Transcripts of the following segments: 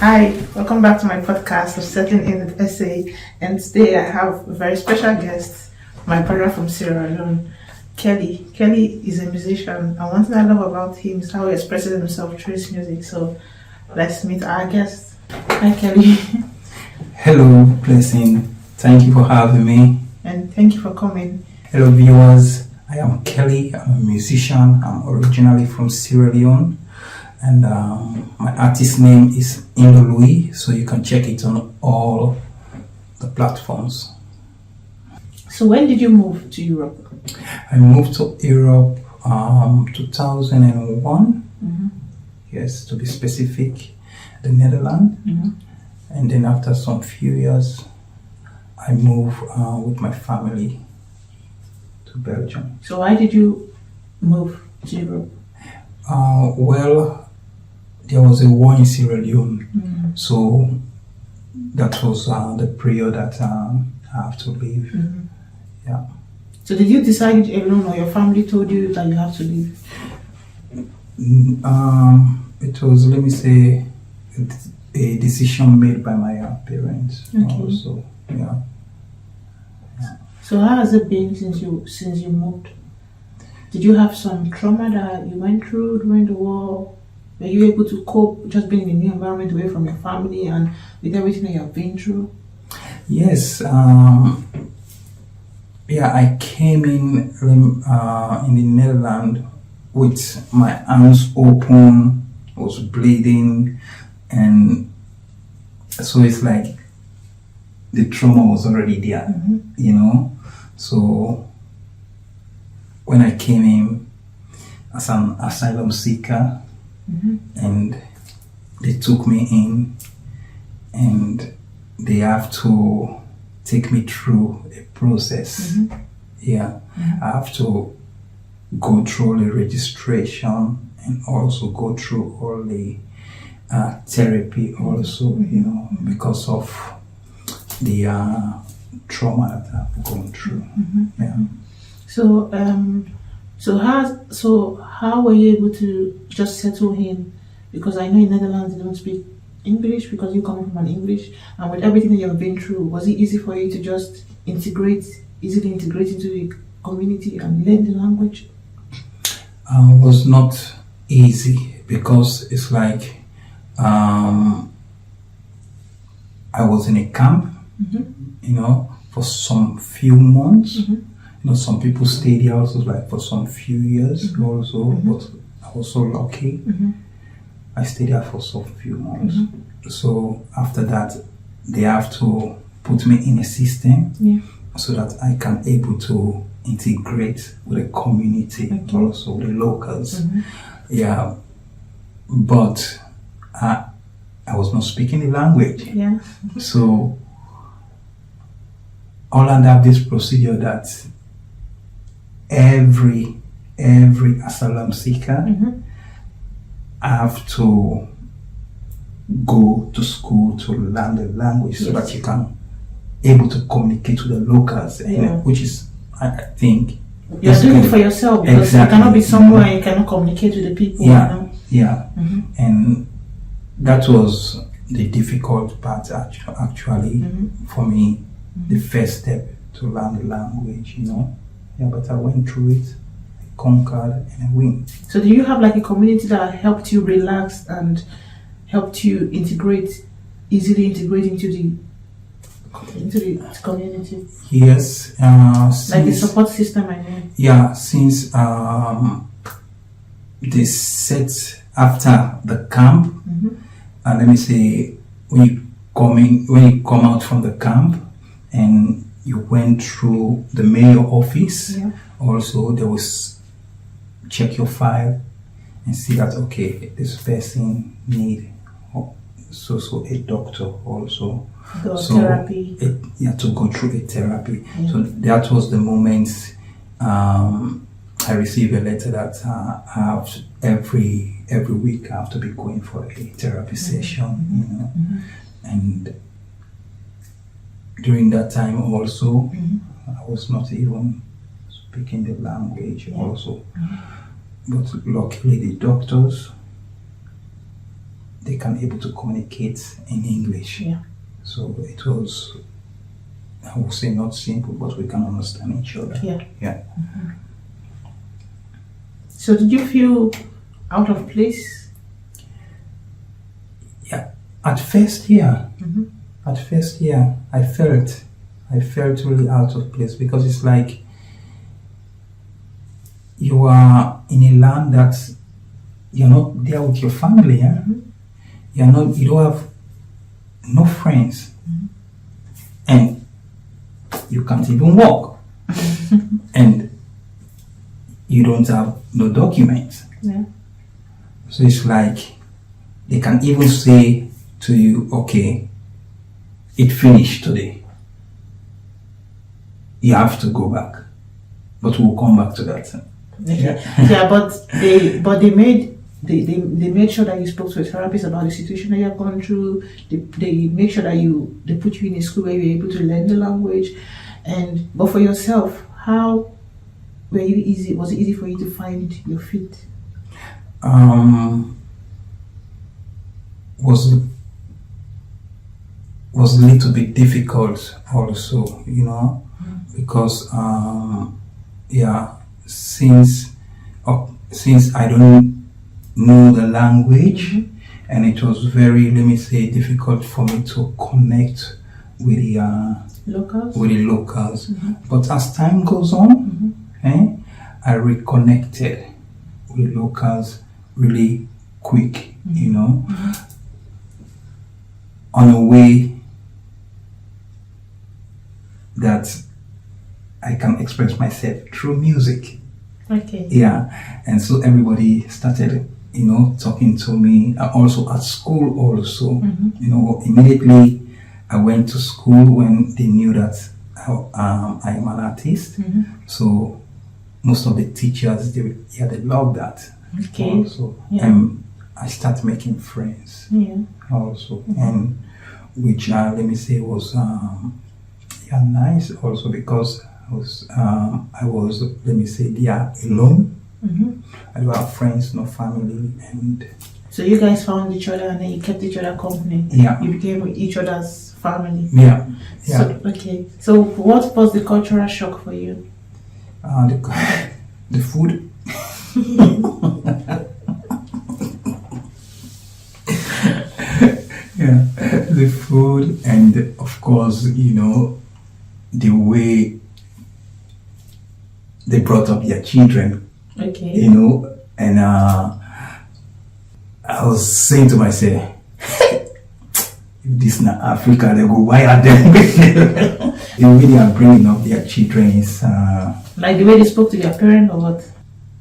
Hi, welcome back to my podcast of Settling In with Essay. And today I have a very special guest, my brother from Sierra Leone, Kelly. Kelly is a musician, and one thing I love about him is how he expresses himself through his music. So let's meet our guest. Hi, Kelly. Hello, Blessing. Thank you for having me. And thank you for coming. Hello, viewers. I am Kelly. I'm a musician. I'm originally from Sierra Leone. And my artist name is INDOLUWE, so you can check it on all the platforms. So when did you move to Europe? I moved to Europe 2001. Yes, to be specific, the Netherlands. And then after some few years, I moved with my family to Belgium. So why did you move to Europe? Well, there was a war in Sierra Leone, so that was the period that I have to leave. Yeah. So did you decide it alone, or your family told you that you have to leave? It was, let me say, a decision made by my parents. Okay. Also, yeah. So how has it been since you moved? Did you have some trauma that you went through during the war? Were you able to cope just being in a new environment away from your family and with everything that you have been through? Yes. I came in the Netherlands with my arms open, was bleeding, and so it's like the trauma was already there, So when I came in as an asylum seeker, and they took me in, and they have to take me through a process. I have to go through the registration and also go through all the therapy also, because of the trauma that I've gone through. So how were you able to just settle in? Because I know in Netherlands they don't speak English because you come from an English, and with everything that you've been through, was it easy for you to just easily integrate into the community and learn the language? It was not easy because it's like I was in a camp, for some few months. Some people stayed here also like for some few years also, but I was so lucky. I stayed there for some few months. So after that, they have to put me in a system so that I can able to integrate with the community, also the locals. But I was not speaking the language. So all under this procedure that every asylum seeker have to go to school to learn the language so that you can able to communicate with the locals, which is, I think, you're doing it for yourself because you cannot be somewhere and you cannot communicate with the people. And that was the difficult part actually for me, the first step to learn the language, but I went through it, I conquered, and I win. So do you have like a community that helped you relax and helped you easily integrate into the community? Yes. Like the support system, I mean. Yeah, since they set after the camp, and let me say, when you come out from the camp and you went through the mayor office, also they will check your file and see that, okay, this person need a doctor also. Therapy. To go through a therapy. So that was the moment I received a letter that I have every week I have to be going for a therapy session, and during that time also I was not even speaking the language also, but luckily the doctors they can able to communicate in English. Yeah. So it was, I would say, not simple, but we can understand each other. Yeah. Yeah. So did you feel out of place? Yeah. At first, yeah. Mm-hmm. At first, yeah. I felt really out of place, because it's like you are in a land that you're not there with your family. Yeah? Mm-hmm. You don't have no friends, and you can't even walk, and you don't have no documents. Yeah. So it's like they can even say to you, okay, it finished today. You have to go back. But we'll come back to that. Okay. Yeah, but they made sure that you spoke to a therapist about the situation that you have gone through. They make sure that they put you in a school where you're able to learn the language. But for yourself, how was it easy for you to find your feet? Was a little bit difficult also, because since I don't know the language, and it was very, let me say, difficult for me to connect with the locals. But as time goes on, I reconnected with locals really quick, on a way that I can express myself through music. Okay. Yeah, and so everybody started, talking to me. Also at school, also, immediately I went to school when they knew that I am an artist. So most of the teachers, they love that. Okay. Also, I started making friends. Yeah. Also, and which let me say was nice also, because I was let me say there alone. I don't have friends, no family, and so you guys found each other and then you kept each other company. Yeah. You became each other's family. Yeah. So, okay. So what was the cultural shock for you? The food. Yeah, the food, and of course, the way they brought up their children. Okay. And I was saying to myself, if this is not Africa, they go, why are they? The way they are bringing up their children is like the way they spoke to their parent, or what?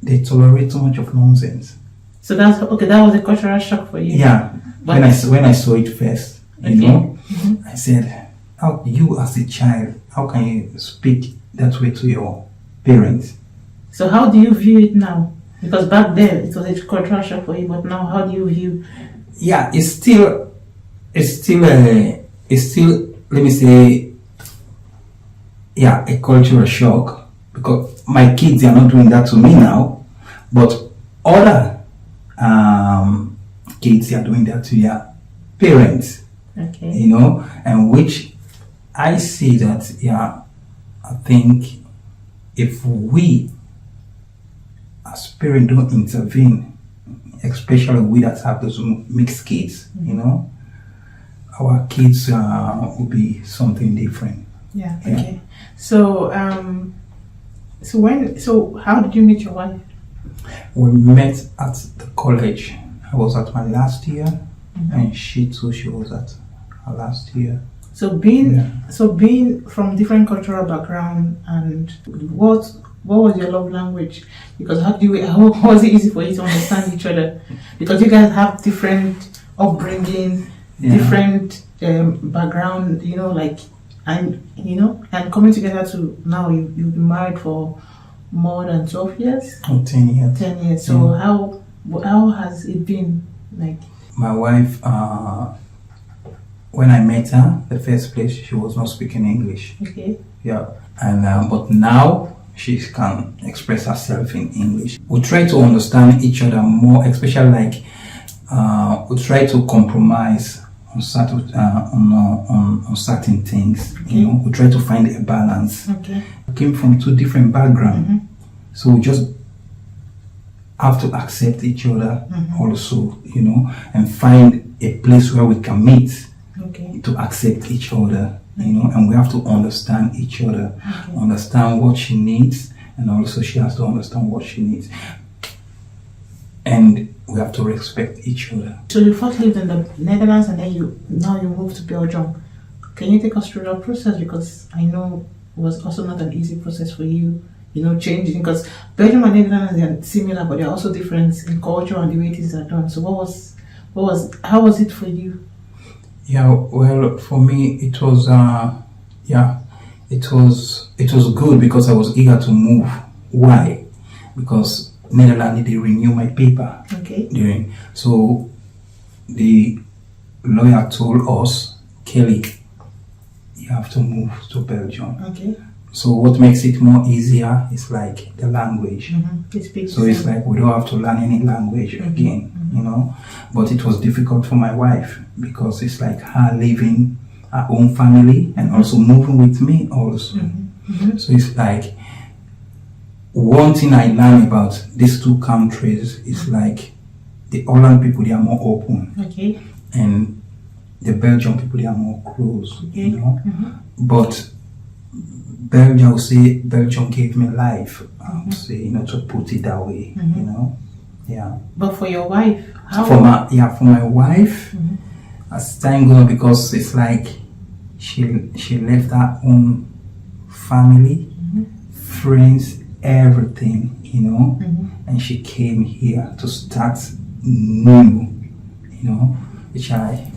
They tolerate too much of nonsense. So that's okay. That was a cultural shock for you. Yeah. When I saw it first, I said, how you as a child, how can you speak that way to your parents? So how do you view it now? Because back then it was a cultural shock for you, but now how do you view? Yeah, it's still let me say, yeah, a cultural shock, because my kids are not doing that to me now, but other kids are doing that to their parents. Okay. And which I see that, yeah, I think if we as parents don't intervene, especially we that have those mixed kids, our kids will be something different. Yeah. Okay. So how did you meet your wife? We met at the college. I was at my last year, and she too, she was at her last year. So being from different cultural background, and what was your love language? Because how was it easy for you to understand each other? Because you guys have different upbringing, different background, and coming together to now you've been married for more than 12 years? 10 years. 10 years. So how has it been like? My wife, when I met her, the first place, she was not speaking English. Okay. Yeah. And but now she can express herself in English. We try to understand each other more, especially like we try to compromise on certain things. Okay. We try to find a balance. Okay. We came from two different backgrounds, so we just have to accept each other also, and find a place where we can meet to accept each other, and we have to understand each other, understand what she needs, and also she has to understand what she needs. And we have to respect each other. So you first lived in the Netherlands and then you moved to Belgium. Can you take us through that process? Because I know it was also not an easy process for you, changing, because Belgium and Netherlands are similar, but they're also different in culture and the way things are done. So how was it for you? Yeah, well, for me it was it was good because I was eager to move. Why? Because Netherlands, they renew my paper. Okay. So the lawyer told us, Kelly, you have to move to Belgium. Okay. So what makes it more easier is like the language. So it's like we don't have to learn any language again, But it was difficult for my wife because it's like her leaving her own family and also moving with me also. So it's like, one thing I learned about these two countries is like the Holland people, they are more open. Okay. And the Belgian people, they are more closed, But Belgium gave me life, I would say, to put it that way, Yeah. But for your wife, how? For my wife, as time goes on, because it's like she left her own family, friends, everything, and she came here to start new, which I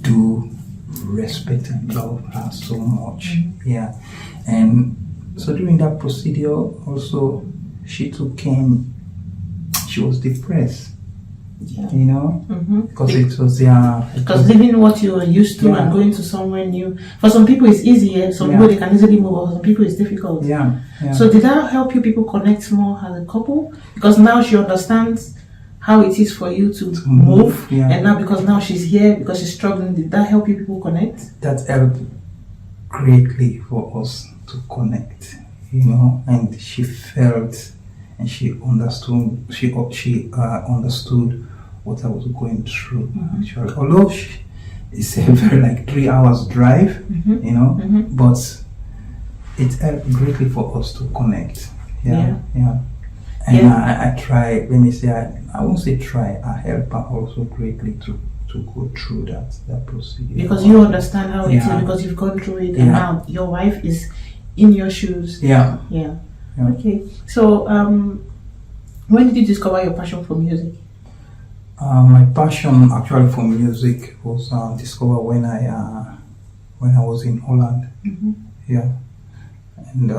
do respect and love her so much. Yeah. And so during that procedure also, she too came, she was depressed, because it was because leaving what you were used to and going to somewhere new, for some people it's easier, some people they can easily move, or some people it's difficult. So did that help you people connect more as a couple? Because now she understands how it is for you to move, and now because now she's here, because she's struggling, did that help you people connect? That helped greatly for us to connect, and she felt and she understood. She understood what I was going through. Actually, although it's a very 3 hours drive, but it helped greatly for us to connect. And I try. Let me say, I won't say try. I help her also greatly to go through that procedure. Because you understand how it is, because you've gone through it, and now your wife is in your shoes. Yeah. Okay. So, when did you discover your passion for music? My passion actually for music was discovered when I was in Holland. And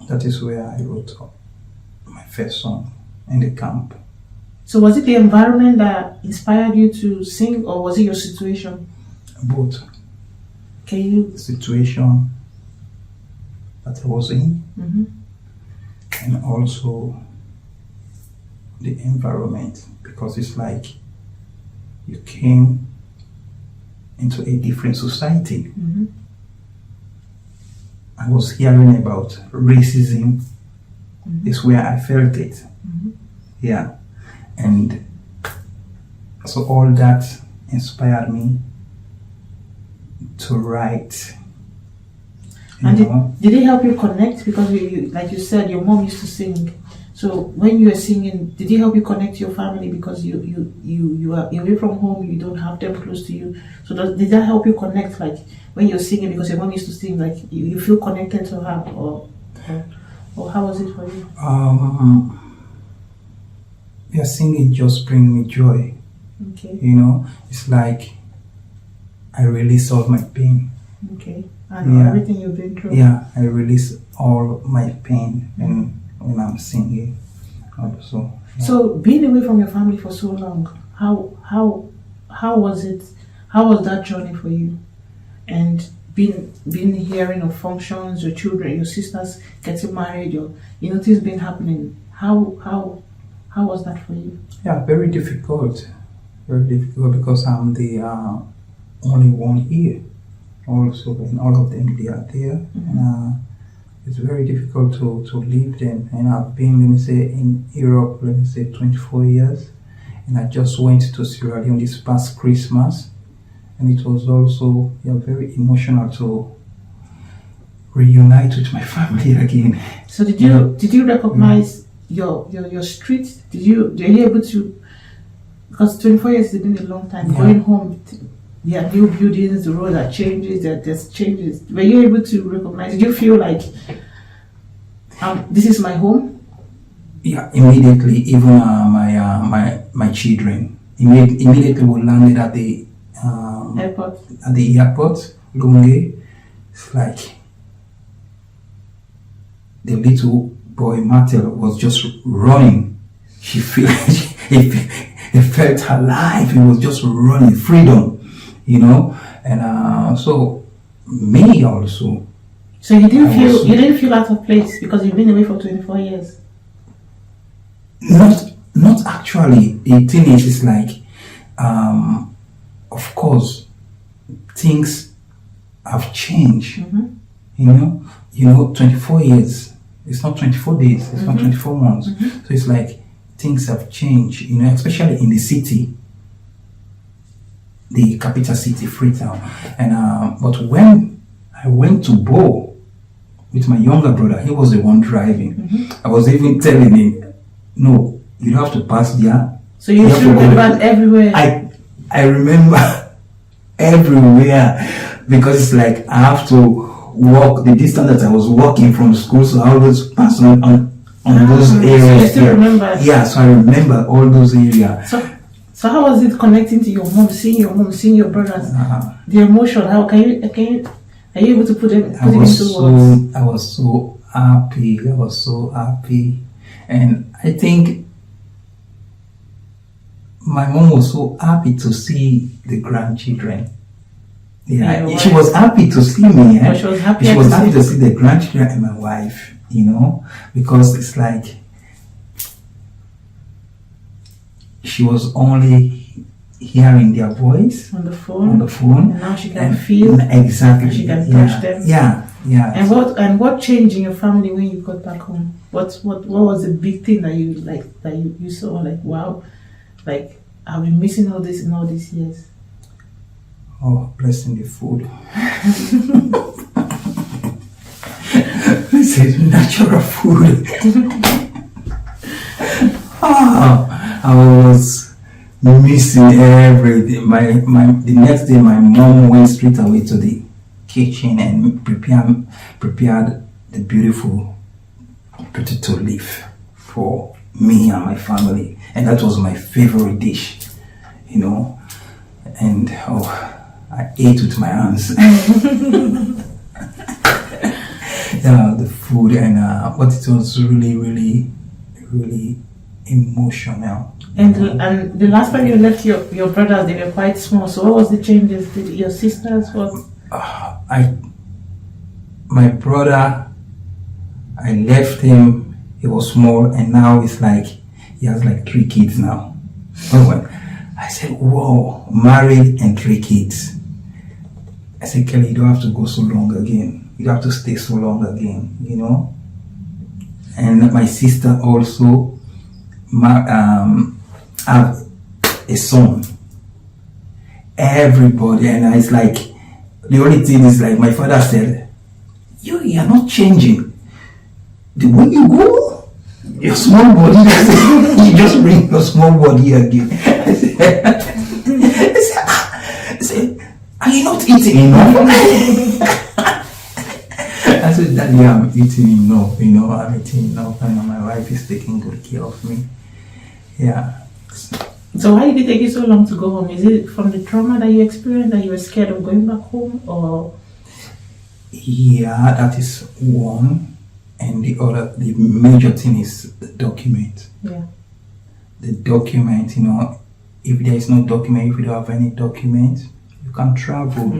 that is where I wrote my first song in the camp. So was it the environment that inspired you to sing, or was it your situation? Both. Can you? The situation that I was in, and also the environment, because it's like you came into a different society. I was hearing about racism. It's where I felt it. And so all that inspired me to write. And did it help you connect? Because you, like you said, your mom used to sing. So when you were singing, did it help you connect to your family? Because you are away from home, you don't have them close to you. So did that help you connect? Like when you're singing, because your mom used to sing, like you feel connected to her, or how was it for you? Singing just brings me joy. Okay. It's like I release all my pain. Okay. And everything you've been through. I release all my pain when I'm singing also. So being away from your family for so long, how was it? How was that journey for you? And being hearing of functions, your children, your sisters getting married, things been happening. How How was that for you? Yeah, very difficult. Very difficult because I'm the only one here. Also, and all of them, they are there. And it's very difficult to leave them. And I've been, let me say, in Europe, let me say, 24 years. And I just went to Sierra Leone this past Christmas. And it was also very emotional to reunite with my family again. So did you recognize your street? Were you able to, because 24 years has been a long time, going home, there are new buildings, the road are changes, there's changes. Were you able to recognize? Did you feel like this is my home? Yeah, immediately. Even my children immediately we landed at the Airport. At the airport, Lunge. It's like the little boy Martel was just running. He felt alive. He was just running, freedom. And so me also. So you didn't feel out of place because you've been away for 24 years. Not actually. The thing is, it's like, of course, things have changed. 24 years. It's not 24 days. It's not 24 months. So it's like things have changed. Especially in the city. The capital city, Freetown. And but when I went to Bo with my younger brother, he was the one driving. I was even telling him, no, you don't have to pass there. So you still remember everywhere? I remember everywhere because it's like I have to walk the distance that I was walking from school, so I always pass on those areas. So you still remember? Yeah, so I remember all those areas. So how was it connecting to your mom, seeing your brothers? The emotion, are you able to put it into words? I was so happy. And I think my mom was so happy to see the grandchildren. Yeah, she was happy to see me. She was happy to see the grandchildren and my wife, because it's like she was only hearing their voice on the phone, and now she can feel exactly. She can touch them. Yeah. And what changed in your family when you got back home? What was the big thing that you saw, like, wow, like I've been missing all this in all these years? Oh, blessing the food. This is natural food. I was missing everything. The next day, my mom went straight away to the kitchen and prepared the beautiful potato leaf for me and my family, and that was my favorite dish, and I ate with my hands. The food, and but it was really emotional. And the last time you left your brothers, they were quite small. So what was the changes? Did your sisters my brother, I left him. He was small, and now it's like he has like 3 kids now. I said, whoa, married and 3 kids. I said, Kelly, you don't have to go so long again. You don't have to stay so long again, And my sister also have a son. Everybody, and it's like, the only thing is like my father said, you are not changing. The way you go, your small body, you just bring your small body again. I said, are you not eating enough? I said, Daddy, I'm eating enough. I'm eating enough, and my wife is taking good care of me. Yeah. So why did it take you so long to go home? Is it from the trauma that you experienced that you were scared of going back home, or? Yeah, that is one. And the major thing is the document. Yeah. The document, if there is no document, if you don't have any document, you can't travel,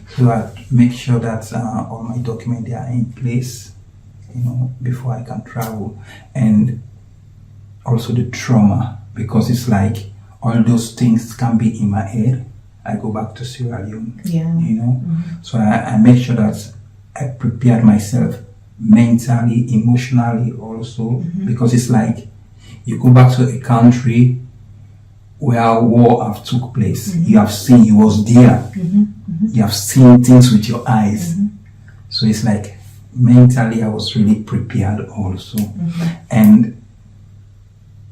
So I make sure that all my documents, they are in place, before I can travel. And also the trauma, because it's like all those things can be in my head. I go back to Sierra Leone, you know. So I make sure that I prepared myself mentally, emotionally also, because it's like you go back to a country where war have took place. You have seen, you was there. You have seen things with your eyes. So it's like mentally I was really prepared also. And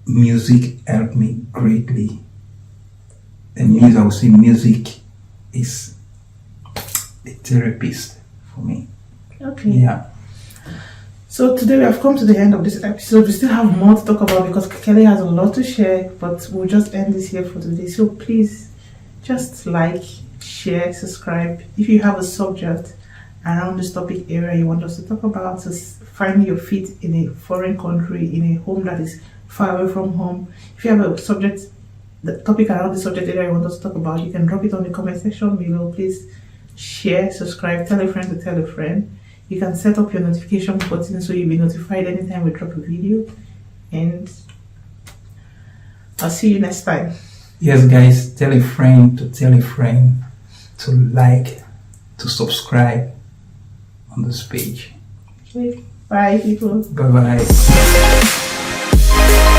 music helped me greatly. And music, I would say music is a therapist for me. Okay. Yeah. So today we have come to the end of this episode. We still have more to talk about because Kelly has a lot to share, but we'll just end this here for today. So please just like, share, subscribe. If you have a subject around this topic area you want us to talk about, to find your feet in a foreign country, in a home that is far away from home. If you have a subject, the topic around the subject area you want us to talk about, you can drop it on the comment section below. Please share, subscribe, tell a friend to tell a friend. You can set up your notification button so you'll be notified anytime we drop a video. And I'll see you next time. Yes, guys, tell a friend to like, to subscribe on this page. Okay. Bye, people. Bye bye.